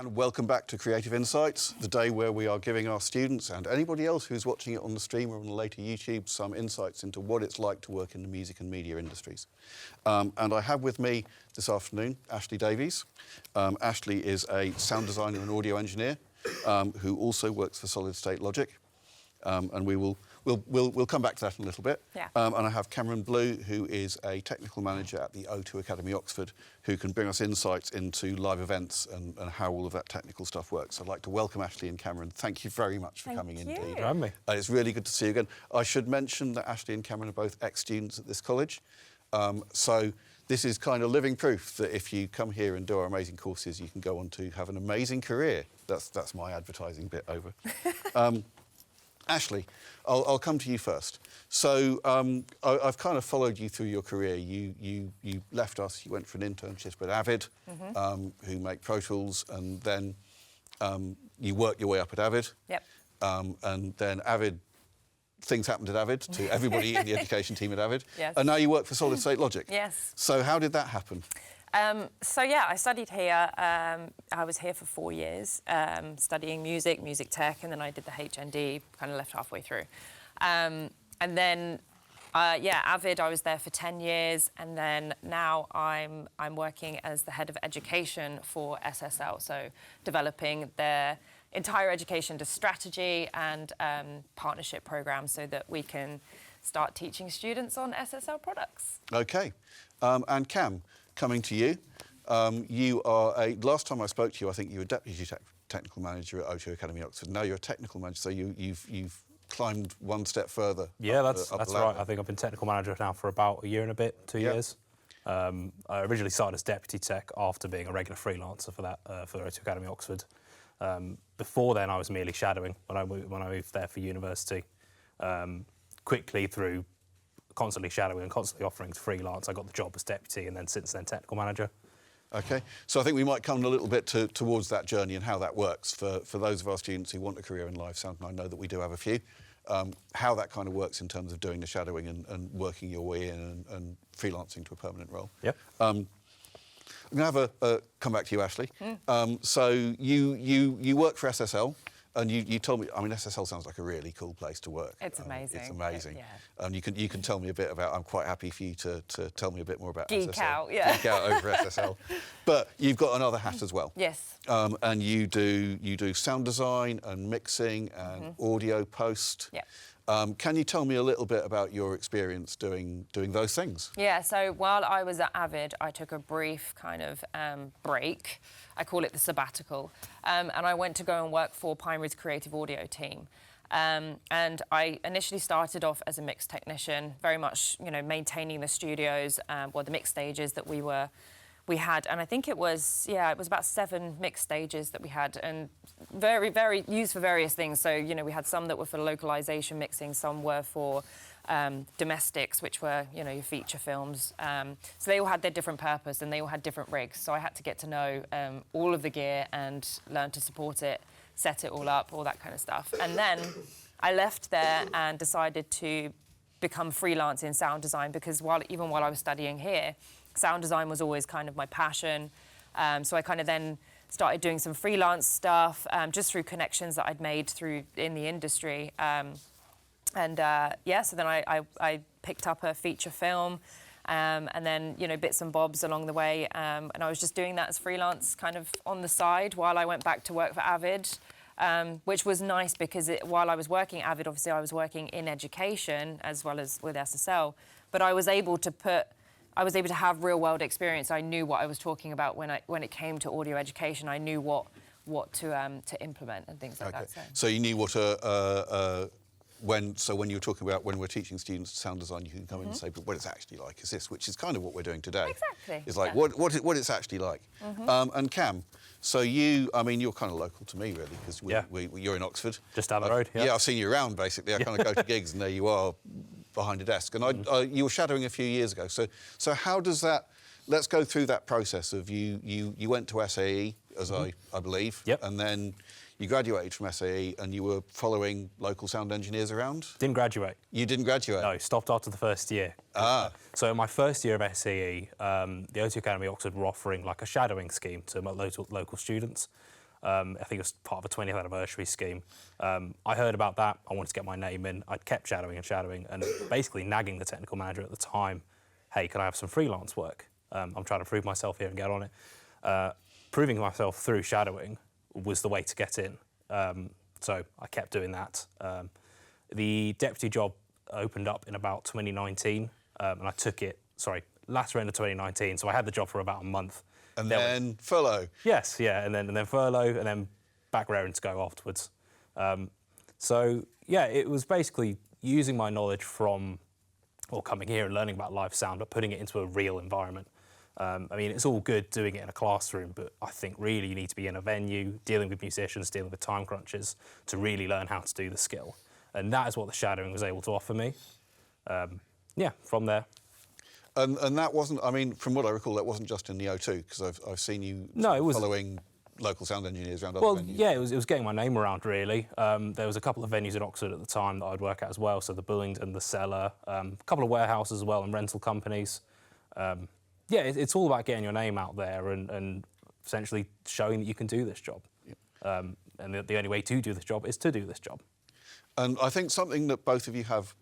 And welcome back to Creative Insights, the day where we are giving our students and anybody else who's watching it on the stream or on the later YouTube some insights into what it's like to work in the music and media industries. And I have with me this afternoon Ashleigh Davies. Ashleigh is a sound designer and audio engineer who also works for Solid State Logic. And we'll come back to that in a little bit. Yeah. And I have Cameron Blue, who is a technical manager at the O2 Academy, Oxford, who can bring us insights into live events and how all of that technical stuff works. I'd like to welcome Ashleigh and Cameron. Thank you very much for coming indeed. Thank you for having me. It's really good to see you again. I should mention that Ashleigh and Cameron are both ex-students at this college. So this is kind of living proof that if you come here and do our amazing courses, you can go on to have an amazing career. That's my advertising bit over. Ashleigh, I'll come to you first. So I've kind of followed you through your career. You left us, you went for an internship at Avid, who make Pro Tools, and then you worked your way up at Avid. Yep. And then Avid, things happened at Avid to everybody in the education team at Avid. Yes. And now you work for Solid State Logic. Yes. So how did that happen? So yeah, I studied here. I was here for 4 years, studying music tech, and then I did the HND, kind of left halfway through. And then, Avid, I was there for 10 years, and then now I'm working as the head of education for SSL, so developing their entire education to strategy and partnership programs so that we can start teaching students on SSL products. Okay. And Cam, coming to you. You are last time I spoke to you, I think you were deputy technical manager at O2 Academy, Oxford. Now you're a technical manager, so you've climbed one step further. Yeah, that's right. I think I've been technical manager now for about a year and a bit, 2 years. I originally started as deputy tech after being a regular freelancer for that for O2 Academy, Oxford. Before then, I was merely shadowing when I moved there for university. Quickly through constantly shadowing and constantly offering to freelance, I got the job as deputy, and then since then technical manager. Okay, so I think we might come a little bit towards that journey and how that works for those of our students who want a career in live sound, and I know that we do have a few, how that kind of works in terms of doing the shadowing and working your way in and freelancing to a permanent role. Yep. I'm going to have come back to you, Ashleigh. So you work for SSL. And you told me, I mean, SSL sounds like a really cool place to work. It's amazing. It's amazing. Yeah. And you can tell me a bit about, I'm quite happy for you to tell me a bit more about Geek SSL. out, yeah. Geek out over SSL. But you've got another hat as well. Yes. And you do sound design and mixing and audio post. Yeah. Can you tell me a little bit about your experience doing those things? Yeah, so while I was at Avid, I took a brief kind of break. I call it the sabbatical. And I went to go and work for Pinewood's creative audio team. And I initially started off as a mix technician, very much, maintaining the studios, the mix stages that we had, and I think it was about 7 mix stages that we had, and very, very used for various things. So, we had some that were for localization mixing, some were for domestics, which were, your feature films. So they all had their different purpose, and they all had different rigs. So I had to get to know all of the gear and learn to support it, set it all up, all that kind of stuff. And then I left there and decided to become freelance in sound design, because even while I was studying here, sound design was always kind of my passion. So I kind of then started doing some freelance stuff just through connections that I'd made in the industry. So then I picked up a feature film and then, bits and bobs along the way. And I was just doing that as freelance kind of on the side while I went back to work for Avid. Which was nice because while I was working at Avid, obviously I was working in education as well as with SSL, but I was able to have real world experience. I knew what I was talking about when it came to audio education. I knew what to implement and things like that. So you knew what when you were talking about when we're teaching students sound design, you can come in and say, but what it's actually like is this, which is kind of what we're doing today. Exactly. It's like what it's actually like. And Cam, so you're kind of local to me really, because you're in Oxford. Just down the road. Yeah, I've seen you around basically. I kind of go to gigs and there you are behind a desk. And you were shadowing a few years ago. So how does that? Let's go through that process of you went to SAE as I believe, and then you graduated from SAE and you were following local sound engineers around? Didn't graduate. You didn't graduate? No, stopped after the first year. So in my first year of SAE, the O2 Academy Oxford were offering like a shadowing scheme to my local students. I think it was part of a 20th anniversary scheme. I heard about that. I wanted to get my name in. I'd kept shadowing and basically nagging the technical manager at the time, hey, can I have some freelance work? I'm trying to prove myself here and get on it. Proving myself through shadowing was the way to get in. So I kept doing that. The deputy job opened up in about 2019, and I took it, latter end of 2019. So I had the job for about a month. And then furlough. Yes, yeah, and then furlough, and then back raring to go afterwards. So yeah, it was basically using my knowledge from, coming here and learning about live sound, but putting it into a real environment. I mean, it's all good doing it in a classroom, but I think really you need to be in a venue, dealing with musicians, dealing with time crunches, to really learn how to do the skill. And that is what the shadowing was able to offer me. Yeah, from there. And that wasn't, I mean, from what I recall, that wasn't just in the O2, because I've seen you following local sound engineers around other venues. Yeah, it was getting my name around, really. There was a couple of venues in Oxford at the time that I'd work at as well, so the Bullingdon, the Cellar, a couple of warehouses as well, and rental companies. Yeah, it's all about getting your name out there and essentially showing that you can do this job. Yeah. And the only way to do this job is to do this job. And I think something that both of you have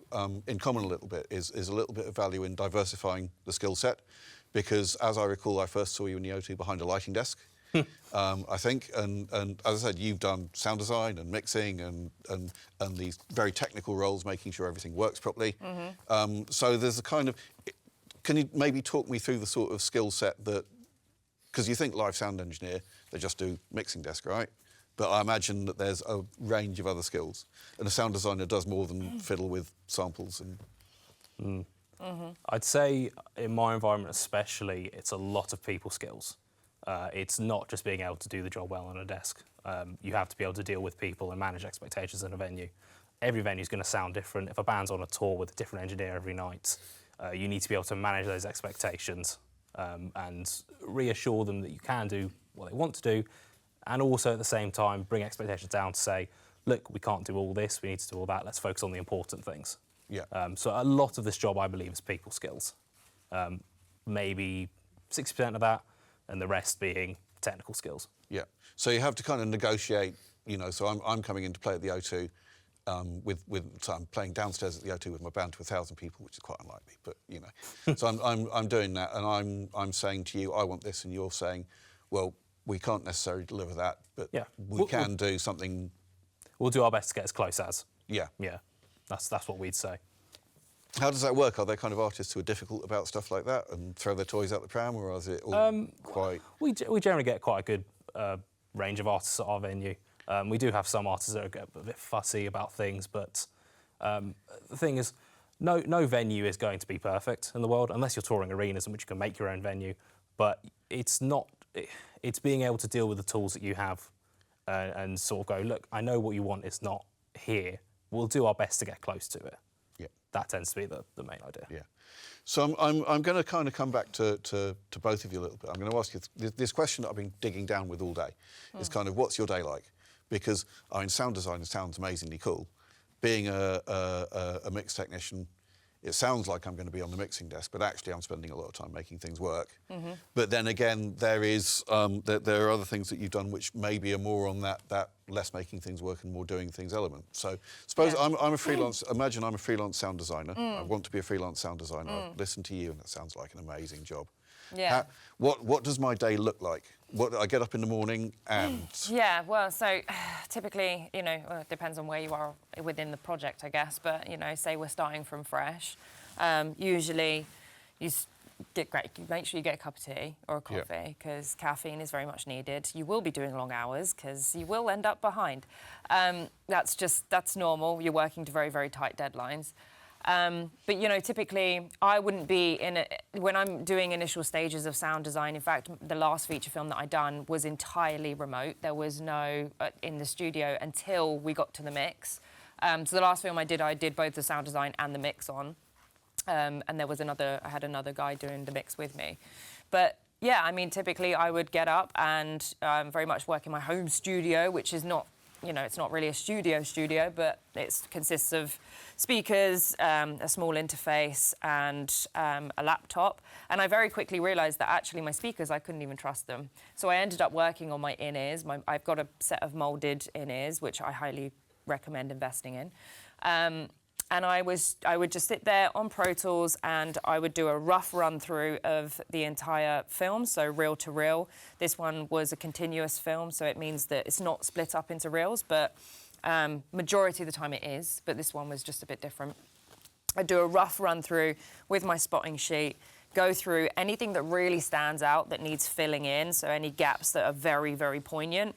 in common a little bit is a little bit of value in diversifying the skill set, because as I recall, I first saw you in the O2 behind a lighting desk, I think, and as I said, you've done sound design and mixing and these very technical roles, making sure everything works properly. Mm-hmm. So there's a kind of, can you maybe talk me through the sort of skill set that, because you think live sound engineer, they just do mixing desk, right? But I imagine that there's a range of other skills. And a sound designer does more than fiddle with samples. And I'd say in my environment especially, it's a lot of people skills. It's not just being able to do the job well on a desk. You have to be able to deal with people and manage expectations in a venue. Every venue is going to sound different. If a band's on a tour with a different engineer every night, you need to be able to manage those expectations and reassure them that you can do what they want to do, and also at the same time bring expectations down to say, look, we can't do all this, we need to do all that, let's focus on the important things. Yeah. So a lot of this job, I believe, is people skills. Maybe 60% of that, and the rest being technical skills. Yeah. So you have to kind of negotiate, so I'm coming in to play at the O2 so I'm playing downstairs at the O2 with my band to 1,000 people, which is quite unlikely, but So I'm doing that, and I'm saying to you, I want this, and you're saying, well, we can't necessarily deliver that, but we can do something. We'll do our best to get as close as. Yeah. Yeah. That's what we'd say. How does that work? Are there kind of artists who are difficult about stuff like that and throw their toys out the pram, or is it all quite... We generally get quite a good range of artists at our venue. We do have some artists that are a bit fussy about things, but the thing is, no venue is going to be perfect in the world, unless you're touring arenas in which you can make your own venue. But it's not... It's being able to deal with the tools that you have and sort of go, look, I know what you want is not here. We'll do our best to get close to it. Yeah. That tends to be the main idea. Yeah. So I'm going to kind of come back to both of you a little bit. I'm going to ask you this question that I've been digging down with all day is kind of, what's your day like? Because, I mean, sound design sounds amazingly cool. Being a mix technician, it sounds like I'm going to be on the mixing desk, but actually I'm spending a lot of time making things work. Mm-hmm. But then again, there are other things that you've done which maybe are more on that less making things work and more doing things element. So suppose I'm a freelance, imagine I'm a freelance sound designer. I want to be a freelance sound designer. I've listened to you and that sounds like an amazing job. Yeah. What does my day look like? I get up in the morning and... Yeah, well, so typically, it depends on where you are within the project, I guess, but, say we're starting from fresh, usually you make sure you get a cup of tea or a coffee, because caffeine is very much needed. You will be doing long hours because you will end up behind. That's normal. You're working to very, very tight deadlines. But, typically, I wouldn't be when I'm doing initial stages of sound design. In fact, the last feature film that I'd done was entirely remote. There was no in the studio until we got to the mix. So the last film I did both the sound design and the mix on. And I had another guy doing the mix with me. But, yeah, I mean, typically I would get up and very much work in my home studio, which is not you know, it's not really a studio, but it consists of speakers, a small interface, and a laptop. And I very quickly realised that actually my speakers, I couldn't even trust them. So I ended up working on my in-ears. I've got a set of moulded in-ears, which I highly recommend investing in. And I would just sit there on Pro Tools and I would do a rough run through of the entire film, so reel to reel. This one was a continuous film, so it means that it's not split up into reels, but majority of the time it is, but this one was just a bit different. I'd do a rough run through with my spotting sheet, go through anything that really stands out that needs filling in, so any gaps that are very, very poignant.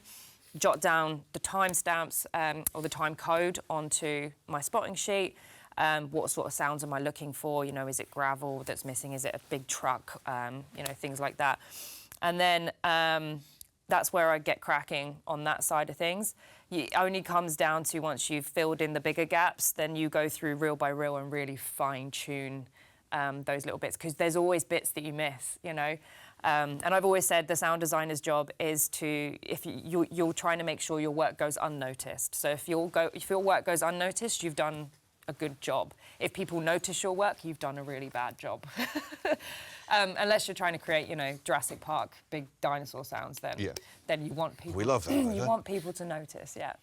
Jot down the timestamps or the time code onto my spotting sheet. What sort of sounds am I looking for? You know, is it gravel that's missing? Is it a big truck? You know, things like that. And then that's where I get cracking on that side of things. It only comes down to once you've filled in the bigger gaps, then you go through reel by reel and really fine tune those little bits, because there's always bits that you miss, you know. And I've always said the sound designer's job is to, if you're trying to make sure your work goes unnoticed. So if your work goes unnoticed, you've done a good job. If people notice your work, you've done a really bad job. Unless you're trying to create, you know, Jurassic Park, big dinosaur sounds, then you want people. We love that. You want people to notice, yeah.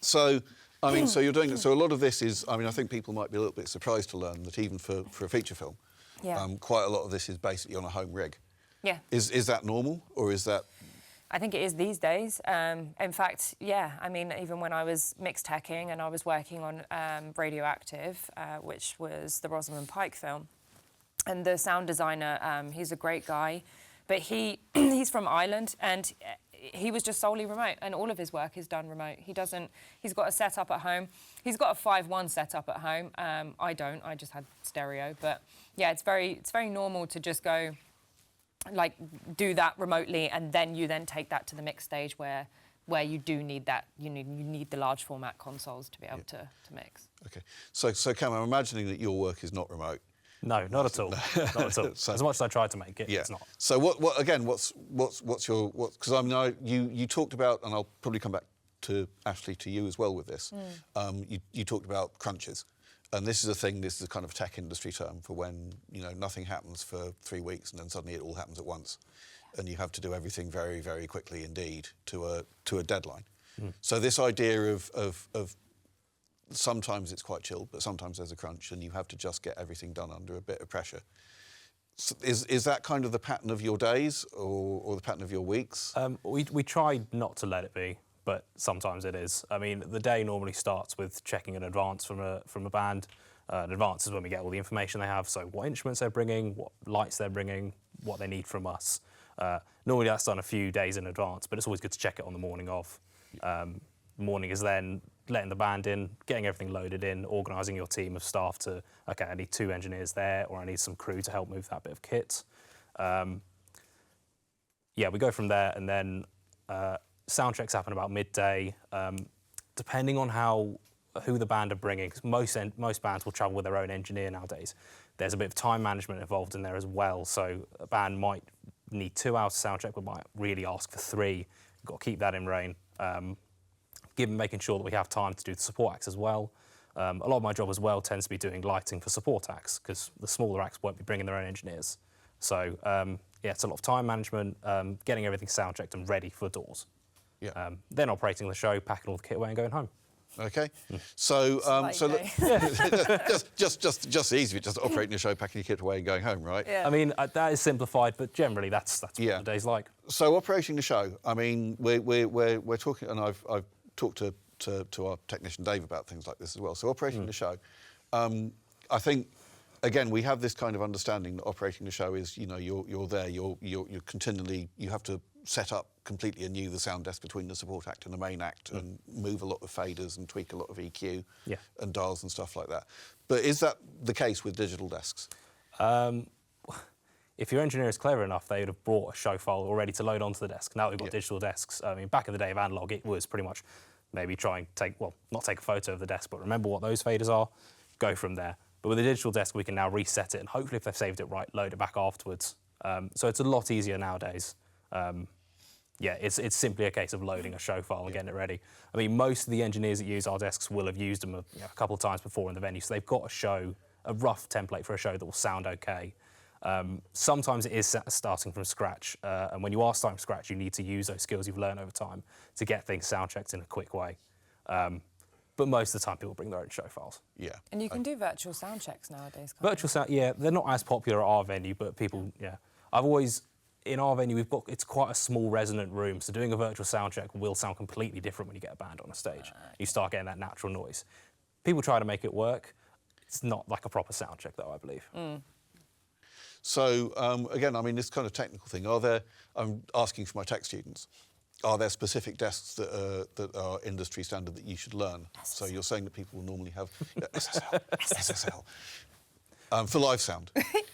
So, I mean, so you're doing, so a lot of this is, I mean, I think people might be a little bit surprised to learn that even for a feature film, quite a lot of this is basically on a home rig. Yeah. Is that normal, or is that? I think it is these days. In fact, yeah, I mean, even when I was mix teching and I was working on Radioactive, which was the Rosamund Pike film, and the sound designer, he's a great guy, but he's from Ireland, and he was just solely remote, and all of his work is done remote. He's got a setup at home. He's got a 5.1 setup at home. I don't, I just had stereo, but yeah, it's very normal to just go, like, do that remotely, and then you take that to the mix stage where you do need that. You need the large format consoles to be able to mix. Okay, so Cam, I'm imagining that your work is not remote. No, not at all. Not at all. So, as much as I tried to make it, yeah. It's not. So what's your, because I mean, you talked about, and I'll probably come back to Ashleigh, to you as well with this. You talked about crunches. And this is a thing, this is a kind of tech industry term for when, you know, nothing happens for 3 weeks and then suddenly it all happens at once. And you have to do everything very, very quickly indeed to a deadline. So this idea of sometimes it's quite chill, but sometimes there's a crunch and you have to just get everything done under a bit of pressure. So is that kind of the pattern of your days or the pattern of your weeks? We try not to let it be, but sometimes it is. I mean, the day normally starts with checking an advance from a band. An advance is when we get all the information they have, so what instruments they're bringing, what lights they're bringing, what they need from us. Normally that's done a few days in advance, but it's always good to check it on the morning of. Morning is then letting the band in, getting everything loaded in, organising your team of staff to, okay, I need 2 engineers there, or I need some crew to help move that bit of kit. Yeah, we go from there, and then sound checks happen about midday, depending on who the band are bringing, because most bands will travel with their own engineer nowadays. There's a bit of time management involved in there as well, so a band might need 2 hours to sound check, but might really ask for 3. We've got to keep that in rein. Making sure that we have time to do the support acts as well. A lot of my job as well tends to be doing lighting for support acts, because the smaller acts won't be bringing their own engineers. So yeah, it's a lot of time management, getting everything sound checked and ready for doors. Yeah. Then operating the show, packing all the kit away and going home. Okay, so just easy, just operating your show, packing your kit away and going home, right? Yeah. I mean, that is simplified, but generally that's what the day's like. So operating the show, I mean, we're talking, and I've talked to our technician Dave about things like this as well. So operating the show, I think, again, we have this kind of understanding that operating the show is, you know, you're there, you're continually, you have to set up completely anew the sound desk between the support act and the main act and move a lot of faders and tweak a lot of EQ and dials and stuff like that. But is that the case with digital desks? If your engineer is clever enough, they would have brought a show file all ready to load onto the desk. Now we've got digital desks. I mean, back in the day of analog, it was pretty much maybe try and take, well, not take a photo of the desk, but remember what those faders are, go from there. But with a digital desk, we can now reset it, and hopefully if they've saved it right, load it back afterwards. So it's a lot easier nowadays. Yeah, it's simply a case of loading a show file and getting it ready. I mean, most of the engineers that use our desks will have used them a couple of times before in the venue, so they've got a rough template for a show that will sound okay. Sometimes it is starting from scratch, and when you are starting from scratch, you need to use those skills you've learned over time to get things sound checked in a quick way. But most of the time, people bring their own show files. Yeah. And you can do virtual sound checks nowadays, can't Virtual sound, yeah, they're not as popular at our venue, but people, yeah. In our venue, it's quite a small resonant room, so doing a virtual sound check will sound completely different when you get a band on a stage. You start getting that natural noise. People try to make it work. It's not like a proper sound check, though, I believe. So, again, I mean, this kind of technical thing, I'm asking for my tech students, are there specific desks that are industry standard that you should learn? So you're saying that people will normally have SSL. For live sound.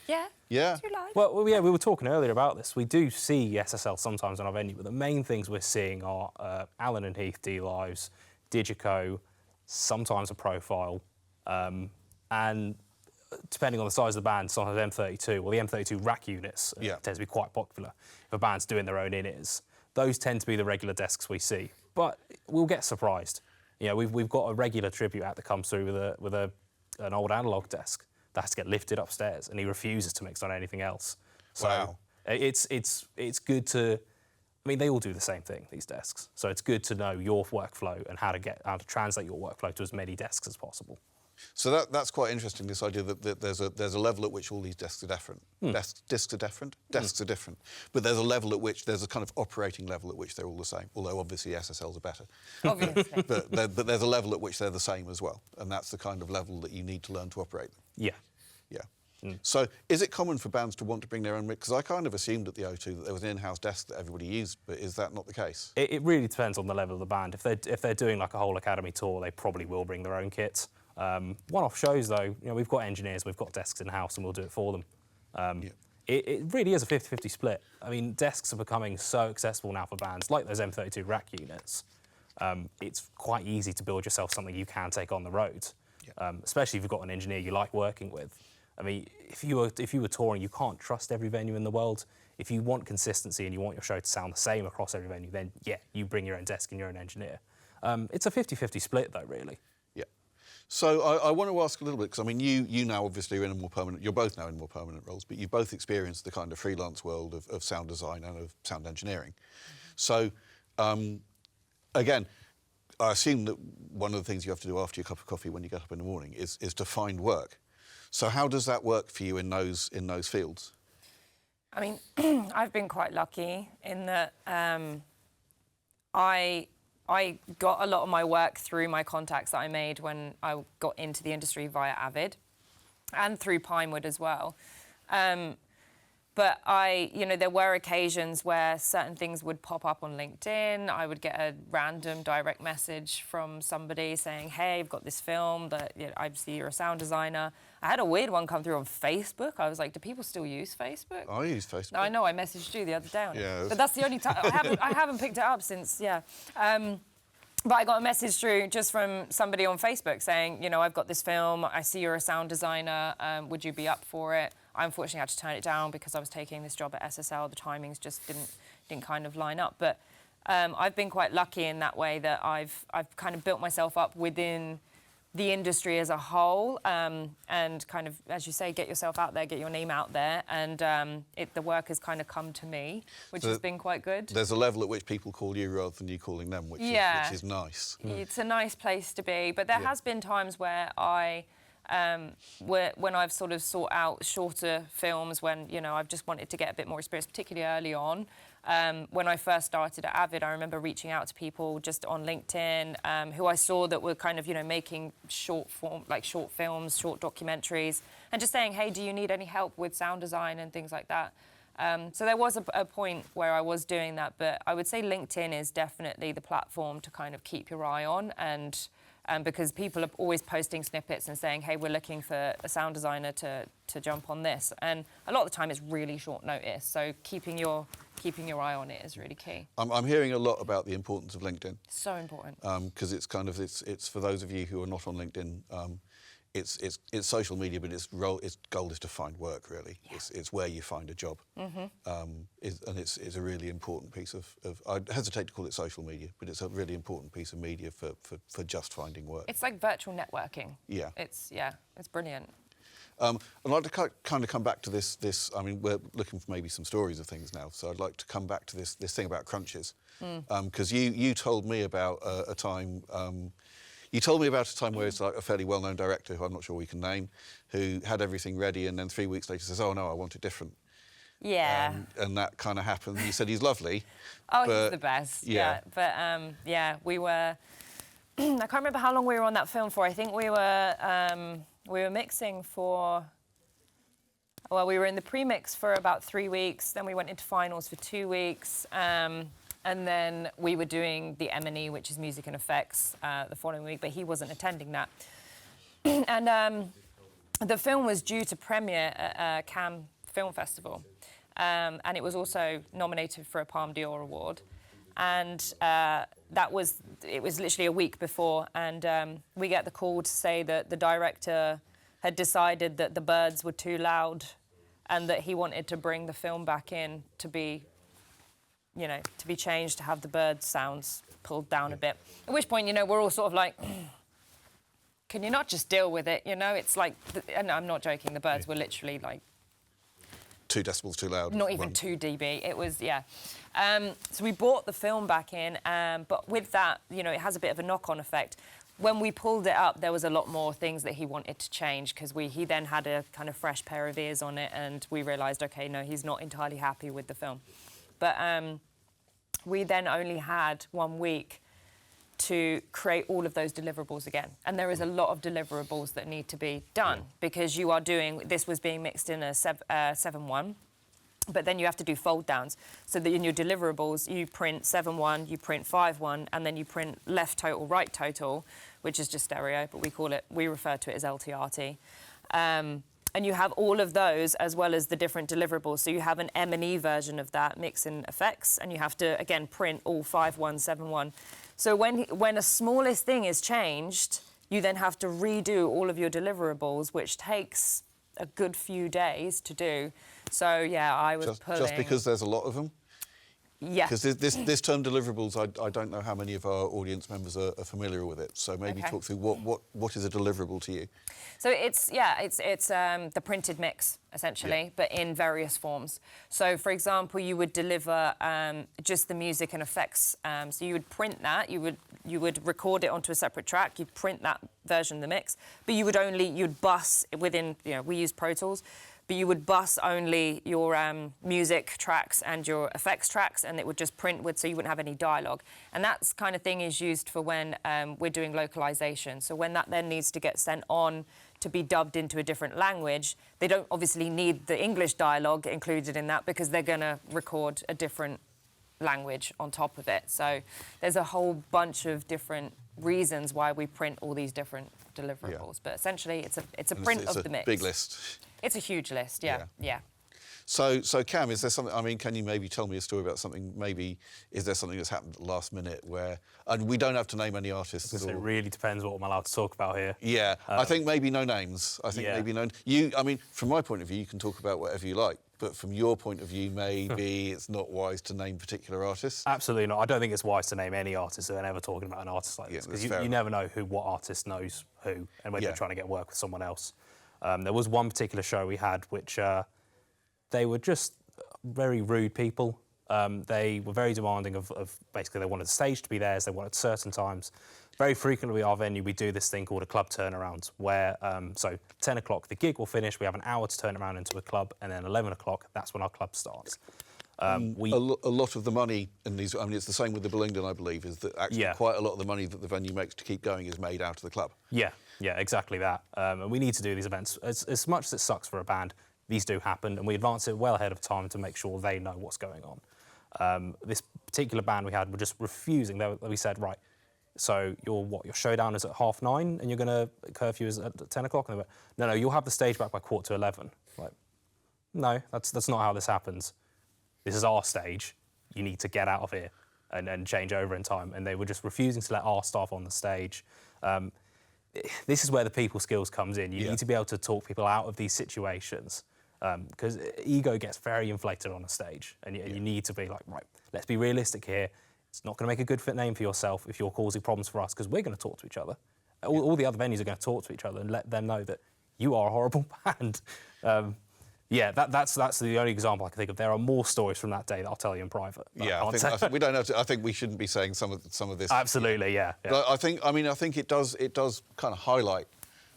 Yeah. Yeah. Too live. Well, yeah, we were talking earlier about this. We do see SSL sometimes in our venue, but the main things we're seeing are Allen and Heath D-Lives, Digico, sometimes a profile, and depending on the size of the band, sometimes M32. Well, the M32 rack units tend to be quite popular if a band's doing their own in-ears. Those tend to be the regular desks we see, but we'll get surprised. You know, we've got a regular tribute act that comes through with an old analog desk that has to get lifted upstairs, and he refuses to mix on anything else. So wow. It's good to. I mean, they all do the same thing, these desks. So it's good to know your workflow and how to translate your workflow to as many desks as possible. So that's quite interesting, this idea that there's a level at which all these desks are different. Desks are different? Desks are different. But there's a level at which, there's a kind of operating level at which they're all the same, although obviously SSLs are better. Obviously. but there's a level at which they're the same as well, and that's the kind of level that you need to learn to operate them. Yeah. Yeah. So is it common for bands to want to bring their own mix? Because I kind of assumed at the O2 that there was an in-house desk that everybody used, but is that not the case? It really depends on the level of the band. If they're doing like a whole academy tour, they probably will bring their own kit. One-off shows, though, we've got engineers, we've got desks in-house, and we'll do it for them. It really is a 50-50 split. I mean, desks are becoming so accessible now for bands, like those M32 rack units. It's quite easy to build yourself something you can take on the road, especially if you've got an engineer you like working with. I mean, if you were touring, you can't trust every venue in the world. If you want consistency and you want your show to sound the same across every venue, then, yeah, you bring your own desk and your own engineer. It's a 50-50 split, though, really. So I want to ask a little bit, because I mean, you now obviously are in a more permanent, you're both now in more permanent roles, but you've both experienced the kind of freelance world of sound design and of sound engineering. So, again, I assume that one of the things you have to do after your cup of coffee when you get up in the morning is to find work. So how does that work for you in those fields? I mean, I've been quite lucky in that I got a lot of my work through my contacts that I made when I got into the industry via Avid and through Pinewood as well. But there were occasions where certain things would pop up on LinkedIn. I would get a random direct message from somebody saying, hey, I've got this film that I see you're a sound designer. I had a weird one come through on Facebook. I was like, do people still use Facebook? I use Facebook. No, I know, I messaged you the other day on it. Yeah, but that's the only time, I haven't picked it up since, but I got a message through just from somebody on Facebook saying, I've got this film, I see you're a sound designer, would you be up for it? I unfortunately had to turn it down because I was taking this job at SSL. The timings just didn't kind of line up. But I've been quite lucky in that way that I've kind of built myself up within the industry as a whole, and kind of, as you say, get yourself out there, get your name out there, and the work has kind of come to me, which has been quite good. There's a level at which people call you rather than you calling them, which is nice. It's a nice place to be, but there has been times where when I've sort of sought out shorter films, when I've just wanted to get a bit more experience, particularly early on. When I first started at Avid, I remember reaching out to people just on LinkedIn who I saw that were kind of, making short films, short documentaries, and just saying, hey, do you need any help with sound design and things like that? So there was a point where I was doing that, but I would say LinkedIn is definitely the platform to kind of keep your eye on, and because people are always posting snippets and saying, hey, we're looking for a sound designer to jump on this. And a lot of the time it's really short notice, so keeping your eye on it is really key. I'm hearing a lot about the importance of LinkedIn. So important. Because it's for those of you who are not on LinkedIn, it's social media, but its goal is to find work, really. Yeah. It's where you find a job. And it's a really important piece of I hesitate to call it social media, but it's a really important piece of media for just finding work. It's like virtual networking. Yeah. It's brilliant. I'd like to kind of come back to this. I mean, we're looking for maybe some stories of things now, so I'd like to come back to this thing about crunches, because you told me about a time. You told me about a time where it's like a fairly well-known director, who I'm not sure we can name, who had everything ready and then 3 weeks later says, "Oh no, I want it different." Yeah. And that kind of happened. You said he's lovely. Oh, but, he's the best. Yeah. But we were. I can't remember how long we were on that film for. I think we were mixing for. Well, we were in the pre-mix for about 3 weeks. Then we went into finals for 2 weeks. And then we were doing the M&E, which is music and effects, the following week, but he wasn't attending that. And the film was due to premiere at Cannes Film Festival. And it was also nominated for a Palme d'Or award. And it was literally a week before. And we get the call to say that the director had decided that the birds were too loud and that he wanted to bring the film back in to be changed, to have the bird sounds pulled down a bit. At which point, we're all sort of like, can you not just deal with it? It's like, and I'm not joking, the birds were literally like 2 decibels too loud. not even 2 dB. It was, yeah. So we brought the film back in, but with that, it has a bit of a knock-on effect. When we pulled it up, there was a lot more things that he wanted to change, because he then had a kind of fresh pair of ears on it, and we realised, OK, no, he's not entirely happy with the film. But we then only had 1 week to create all of those deliverables again. And there is a lot of deliverables that need to be done, because this was being mixed in a 7/1, but then you have to do fold downs. So that in your deliverables, you print 7/1, you print 5/1, and then you print left total, right total, which is just stereo, but we refer to it as LTRT. And you have all of those as well as the different deliverables. So you have an M&E version of that, mix in effects, and you have to, again, print all 5/1, 7/1. So when a smallest thing is changed, you then have to redo all of your deliverables, which takes a good few days to do. So, yeah, I was pulling... Just because there's a lot of them? Yeah. Because this term deliverables, I don't know how many of our audience members are familiar with it. So maybe talk through what is a deliverable to you? So it's the printed mix, essentially, but in various forms. So, for example, you would deliver just the music and effects. So you would print that, you would record it onto a separate track, you'd print that version of the mix, but you'd bus within, we use Pro Tools, but you would bus only your music tracks and your effects tracks, and it would just print so you wouldn't have any dialogue. And that kind of thing is used for when we're doing localization. So when that then needs to get sent on to be dubbed into a different language, they don't obviously need the English dialogue included in that, because they're going to record a different language on top of it. So there's a whole bunch of different reasons why we print all these different deliverables. Yeah. But essentially, it's a print of the mix. It's a big list. It's a huge list, yeah. So Cam, is there something, I mean, can you maybe tell me a story about something, maybe, is there something that's happened at the last minute where, and we don't have to name any artists. It really depends what I'm allowed to talk about here. Yeah, I think maybe no names. I think maybe no, I mean, from my point of view, you can talk about whatever you like, but from your point of view, maybe it's not wise to name particular artists. Absolutely not. I don't think it's wise to name any artist whenever talking about an artist like this, because you never know what artist knows who, and when they're trying to get work with someone else. There was one particular show we had which they were just very rude people. They were very demanding of basically, they wanted the stage to be theirs, they wanted certain times. Very frequently at our venue, we do this thing called a club turnaround, where, so 10 o'clock, the gig will finish, we have an hour to turn around into a club, and then 11 o'clock, that's when our club starts. A lot of the money in these, I mean, it's the same with the Bullingdon, I believe, is that actually quite a lot of the money that the venue makes to keep going is made out of the club. Yeah, exactly that. And we need to do these events. As much as it sucks for a band, these do happen, and we advance it well ahead of time to make sure they know what's going on. This particular band we had were just refusing. We said, right, so your showdown is at 9:30, and you're going to curfew is at 10 o'clock? And they went, no, you'll have the stage back by 11:15. Like, no, that's not how this happens. This is our stage. You need to get out of here and change over in time. And they were just refusing to let our staff on the stage. this is where the people skills comes in. You need to be able to talk people out of these situations, because ego gets very inflated on a stage, and you need to be like, right, let's be realistic here. It's not going to make a good fit name for yourself if you're causing problems for us, because we're going to talk to each other. All the other venues are going to talk to each other and let them know that you are a horrible band. That's the only example I can think of. There are more stories from that day that I'll tell you in private. I think we don't have to. I think we shouldn't be saying some of this. Absolutely, yeah. But I think it does kind of highlight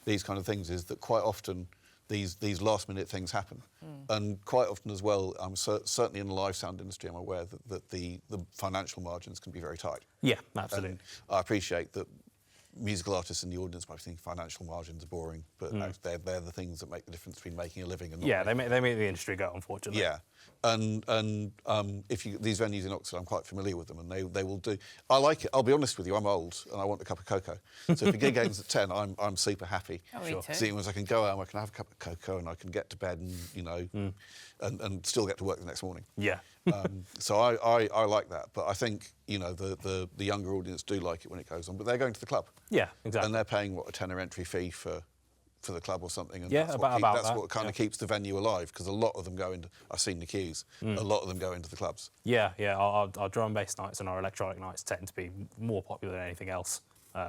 these kind of things. Is that quite often these last minute things happen, and quite often as well. Certainly in the live sound industry, I'm aware that the financial margins can be very tight. Yeah, absolutely. And I appreciate that. Musical artists in the audience might think financial margins are boring, but they're the things that make the difference between making a living and not. They make the industry go, unfortunately. Yeah, and these venues in Oxford, I'm quite familiar with them, and they will do. I like it. I'll be honest with you, I'm old and I want a cup of cocoa. So if the gig ends at 10, I'm super happy. Oh, me too. Seeing as I can go home, I can have a cup of cocoa, and I can get to bed, and and still get to work the next morning. Yeah. So I like that, but I think the younger audience do like it when it goes on, but they're going to the club. Yeah, exactly. And they're paying a tenner entry fee for the club or something. And Yeah, that's that's what kind of keeps the venue alive, because a lot of them go into. I've seen the queues. A lot of them go into the clubs. Yeah. Our drum and bass nights and our electronic nights tend to be more popular than anything else.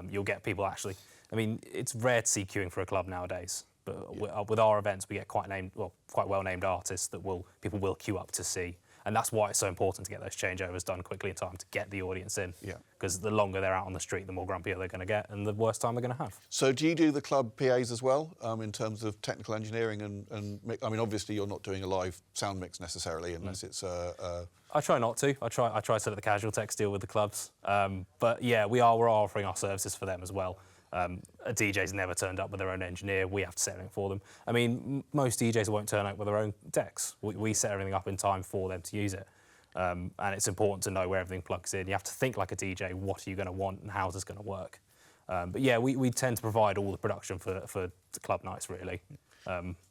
You'll get people actually. I mean, it's rare to see queuing for a club nowadays. But with our events, we get quite well named artists that people will queue up to see. And that's why it's so important to get those changeovers done quickly in time to get the audience in. Yeah. Because the longer they're out on the street, the more grumpier they're going to get, and the worse time they're going to have. So do you do the club PAs as well, in terms of technical engineering and I mean, obviously you're not doing a live sound mix necessarily, unless it's I try not to. I try to let the casual techs deal with the clubs. But yeah, we're offering our services for them as well. A DJ's never turned up with their own engineer. We have to set everything for them. I mean, most DJs won't turn up with their own decks. We set everything up in time for them to use it. And it's important to know where everything plugs in. You have to think like a DJ, what are you going to want and how is this going to work? But yeah, we tend to provide all the production for the club nights, really.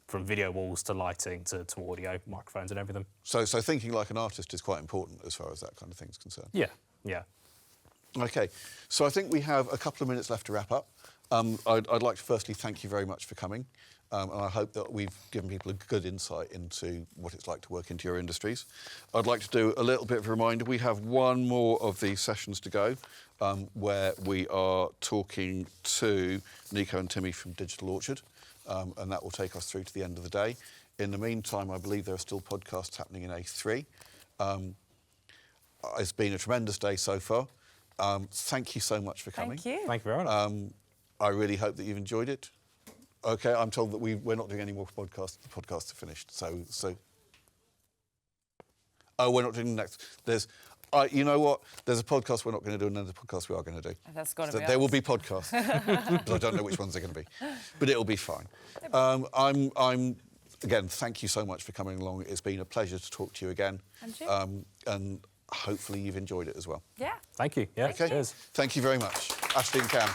From video walls to lighting to audio, microphones and everything. So thinking like an artist is quite important as far as that kind of thing's concerned. Yeah. Okay, so I think we have a couple of minutes left to wrap up. I'd like to firstly thank you very much for coming, and I hope that we've given people a good insight into what it's like to work into your industries. I'd like to do a little bit of a reminder. We have one more of these sessions to go, where we are talking to Nico and Timmy from Digital Orchard, and that will take us through to the end of the day. In the meantime, I believe there are still podcasts happening in A3. It's been a tremendous day so far. Thank you so much for coming. Thank you. Thank you very much. I really hope that you've enjoyed it. Okay, I'm told that we're not doing any more podcasts. The podcasts are finished. So. Oh, we're not doing the next. You know what? There's a podcast we're not going to do, and there's a podcast we are going to do. That's got to be. There will be podcasts, but I don't know which ones they're going to be. But it'll be fine. Again, thank you so much for coming along. It's been a pleasure to talk to you again. And hopefully you've enjoyed it as well. Yeah. Thank you. Yeah. Okay. Cheers. Thank you very much, Ashleigh and Cam.